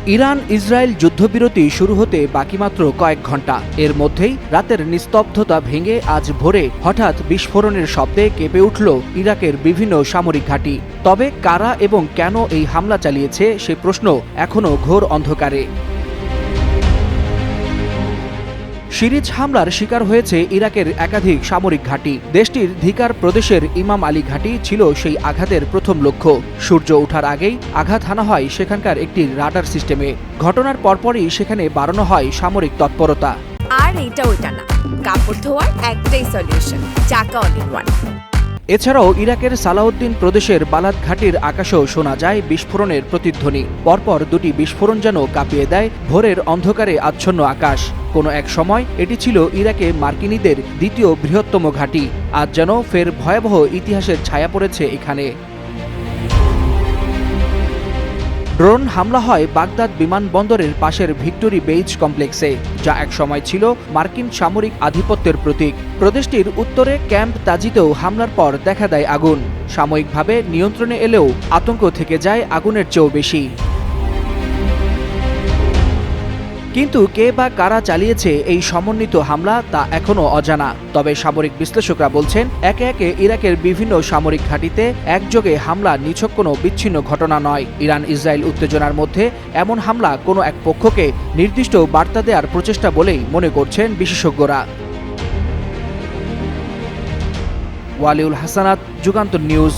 Iran Israel যুদ্ধবিরতি শুরু হতে বাকি মাত্র কয়েক ঘন্টা। এর মধ্যেই রাতের নিস্তব্ধতা ভেঙে আজ ভোরে হঠাৎ বিস্ফোরণের শব্দে কেঁপে উঠল ইরাকের বিভিন্ন সামরিক ঘাঁটি। তবে কারা এবং কেন এই হামলা চালিয়েছে সে প্রশ্ন এখনও ঘোর অন্ধকারে। সিরিজ হামলার শিকার হয়েছে ইরাকের একাধিক সামরিক ঘাঁটি। দেশটির ধিকার প্রদেশের ইমাম আলী ঘাঁটি ছিল সেই আঘাতের প্রথম লক্ষ্য। সূর্য ওঠার আগেই আঘাত হানা হয় সেখানকার একটি রাডার সিস্টেমে। ঘটনার পরপরই সেখানে বাড়ানো হয় সামরিক তৎপরতা। আর এটা ওইটা না, কাপড় ধোয়ার একটাই সলিউশন, চাকা অল ইন ওয়ান। এছাড়াও ইরাকের সালাউদ্দিন প্রদেশের বালাদ ঘাটির আকাশেও শোনা যায় বিস্ফোরণের প্রতিধ্বনি। পরপর দুটি বিস্ফোরণ যেন কাঁপিয়ে দেয় ভোরের অন্ধকারে আচ্ছন্ন আকাশ। কোনো এক সময় এটি ছিল ইরাকে মার্কিনীদের দ্বিতীয় বৃহত্তম ঘাঁটি। আজ যেন ফের ভয়াবহ ইতিহাসের ছায়া পড়েছে এখানে। ড্রোন হামলা হয় বাগদাদ বিমানবন্দরের পাশের ভিক্টোরি বেইজ কমপ্লেক্সে, যা একসময় ছিল মার্কিন সামরিক আধিপত্যের প্রতীক। প্রদেশটির উত্তরে ক্যাম্প তাজিতেও হামলার পর দেখা দেয় আগুন। সাময়িকভাবে নিয়ন্ত্রণে এলেও আতঙ্ক থেকে যায় আগুনের চেয়েও বেশি। কিন্তু কে বা কারা চালিয়েছে এই সমন্বিত হামলা তা এখনও অজানা। তবে সামরিক বিশ্লেষকরা বলছেন, একে একে ইরাকের বিভিন্ন সামরিক ঘাঁটিতে একযোগে হামলা নিছক কোনো বিচ্ছিন্ন ঘটনা নয়। ইরান ইসরায়েল উত্তেজনার মধ্যে এমন হামলা কোনো এক পক্ষকে নির্দিষ্ট বার্তা দেওয়ার প্রচেষ্টা বলেই মনে করছেন বিশেষজ্ঞরা। ওয়ালিউল হাসানাত, যুগান্তর নিউজ।